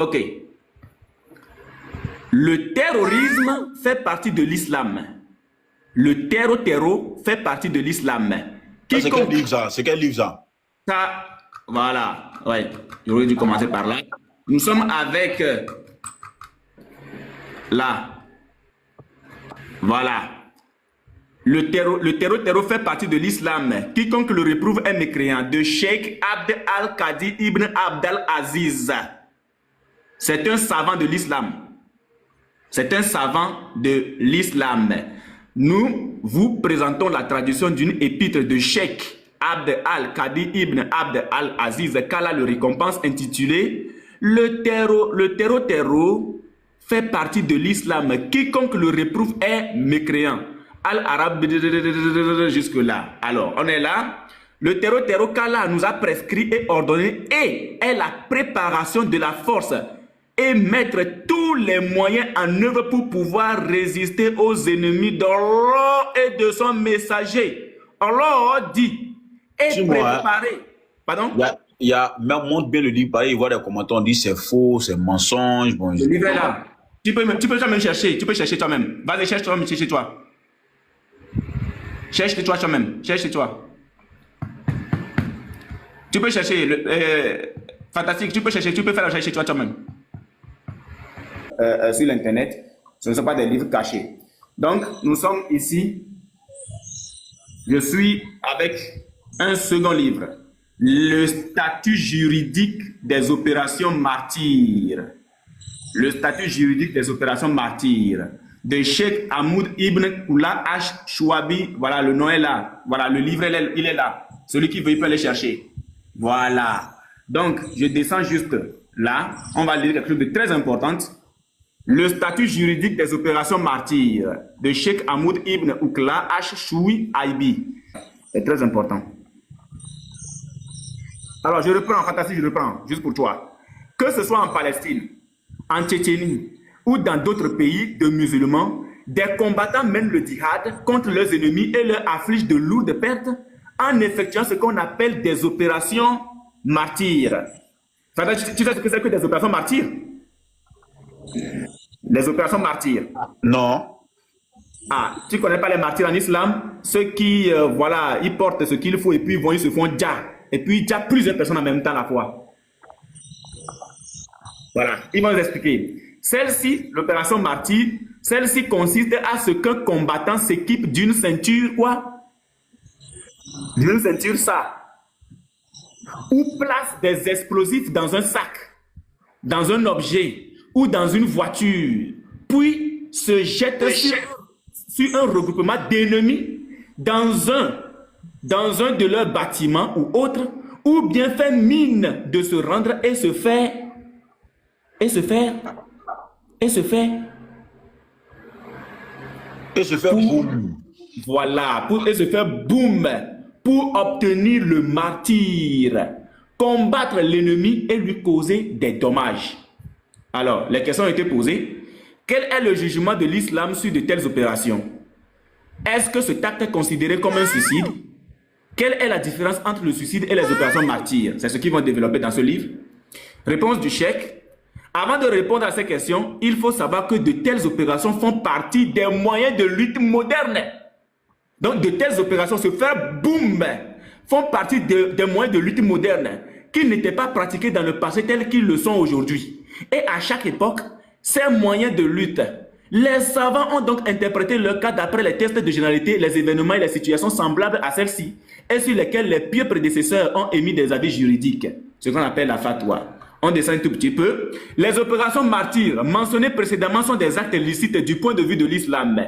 Ok. Le terrorisme fait partie de l'islam. Le terreau fait partie de l'islam. C'est quel livre ça? C'est quel livre ça? Ça, voilà. Ouais, j'aurais dû commencer par là. Nous sommes avec là. Voilà. Le terreau fait partie de l'islam. Quiconque le réprouve est mécréant. De Cheikh Abd al-Qadi ibn Abd al-Aziz. C'est un savant de l'islam. C'est un savant de l'islam. Nous vous présentons la traduction d'une épître de Cheikh Abd al-Qadi ibn Abd al-Aziz qu'Allah le récompense, intitulée Le terreau fait partie de l'islam. Quiconque le réprouve est mécréant. Al-Arabe jusque-là. Alors, on est là. Le terreau qu'Allah nous a prescrit et ordonné et est la préparation de la force et mettre tous les moyens en œuvre pour pouvoir résister aux ennemis d'Allah et de son messager. Allah dit et préparé. Pardon? Même montre bien le livre, pareil, il voit des commentaires, on dit c'est faux, c'est mensonge. Bon, le livre est là. Tu peux toi-même chercher. Tu peux chercher toi-même. Vas-y, cherche toi-même, cherche toi. Cherche toi toi-même. Cherche toi. Tu peux chercher. Fantastique, tu peux chercher. Tu peux faire la recherche chez toi toi-même. Sur l'internet, ce ne sont pas des livres cachés. Donc, nous sommes ici. Je suis avec un second livre. Le statut juridique des opérations martyrs. Le statut juridique des opérations martyrs. De Cheikh Hamoud Ibn Oula H. Chouabi. Voilà, le nom est là. Voilà, le livre, il est là. Celui qui veut, il peut aller chercher. Voilà. Donc, je descends juste là. On va lire quelque chose de très important. Le statut juridique des opérations martyrs de Cheikh Hamoud Ibn Oukla H. Choui Aibi. C'est très important. Alors, je reprends, fantastique, je reprends, juste pour toi. Que ce soit en Palestine, en Tchétchénie ou dans d'autres pays de musulmans, des combattants mènent le djihad contre leurs ennemis et leur affligent de lourdes pertes en effectuant ce qu'on appelle des opérations martyrs. Tu sais ce que c'est que des opérations martyrs? Les opérations martyrs. Non. Ah, tu ne connais pas les martyrs en islam? Ceux qui, voilà, ils portent ce qu'il faut et puis ils se font dja. Et puis il y a plusieurs personnes en même temps à la fois. Voilà, ils vont nous expliquer. Celle-ci, l'opération martyr, celle-ci consiste à ce qu'un combattant s'équipe d'une ceinture, quoi? D'une ceinture, ça. Ou place des explosifs dans un sac, dans un objet ou dans une voiture, puis se jette sur un regroupement d'ennemis dans un de leurs bâtiments ou autre, ou bien fait mine de se rendre et se faire boum. Voilà, et se faire boum pour obtenir le martyre, combattre l'ennemi et lui causer des dommages. Alors, les questions ont été posées. Quel est le jugement de l'islam sur de telles opérations? Est-ce que cet acte est considéré comme un suicide? Quelle est la différence entre le suicide et les opérations martyrs? C'est ce qu'ils vont développer dans ce livre. Réponse du cheikh. Avant de répondre à ces questions, il faut savoir que de telles opérations font partie des moyens de lutte modernes. Donc, de telles opérations, se faire boum, font partie des moyens de lutte modernes qui n'étaient pas pratiqués dans le passé tels qu'ils le sont aujourd'hui. Et à chaque époque, ces moyens de lutte, les savants ont donc interprété leur cas d'après les tests de généralité, les événements et les situations semblables à celles-ci, et sur lesquelles les pieux prédécesseurs ont émis des avis juridiques, ce qu'on appelle la fatwa. On descend un tout petit peu. Les opérations martyrs mentionnées précédemment sont des actes licites du point de vue de l'islam.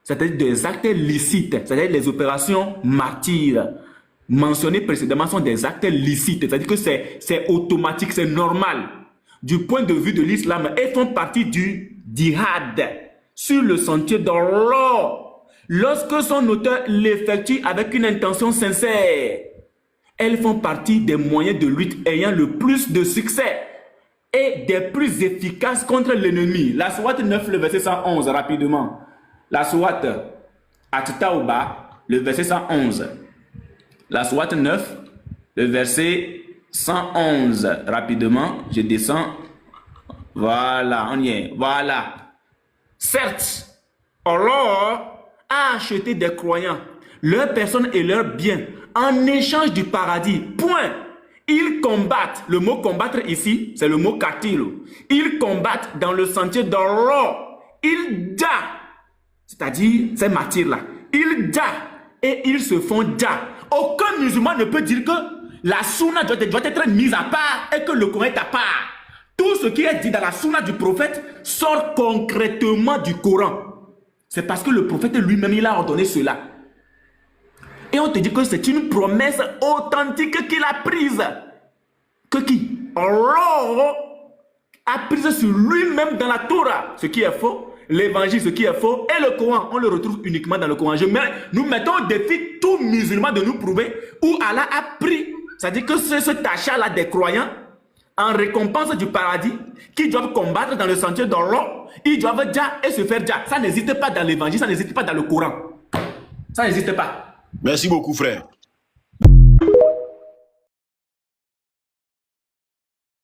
C'est-à-dire des actes licites, c'est-à-dire les opérations martyrs mentionnées précédemment sont des actes licites, c'est-à-dire que c'est automatique, c'est normal du point de vue de l'islam et font partie du djihad sur le sentier d'Allah lorsque son auteur l'effectue avec une intention sincère. Elles font partie des moyens de lutte ayant le plus de succès et des plus efficaces contre l'ennemi. La sourate 9, le verset 111, rapidement. La sourate At-Tawbah, le verset 111. La sourate 9, le verset 111, rapidement, je descends. Voilà, on y est. Voilà. Certes, Allah a acheté des croyants, leurs personnes et leurs biens en échange du paradis. Point. Ils combattent. Le mot combattre ici, c'est le mot katil. Ils combattent dans le sentier d'Allah. Ils da. C'est-à-dire, ces martyrs-là. Ils da. Et ils se font da. Aucun musulman ne peut dire que la sunna doit être mise à part et que le Coran est à part. Tout ce qui est dit dans la sunna du prophète sort concrètement du Coran. C'est parce que le prophète lui-même, il a ordonné cela. Et on te dit que c'est une promesse authentique qu'il a prise. Que qui? Allah a prise sur lui-même dans la Torah. Ce qui est faux, l'évangile, ce qui est faux, et le Coran, on le retrouve uniquement dans le Coran. Nous mettons au défi tout musulman de nous prouver où Allah a pris. C'est-à-dire que c'est ce achat-là des croyants en récompense du paradis qui doivent combattre dans le sentier d'Allah. Ils doivent déjà et se faire déjà. Ça n'existe pas dans l'évangile, ça n'existe pas dans le Coran. Ça n'existe pas. Merci beaucoup, frère.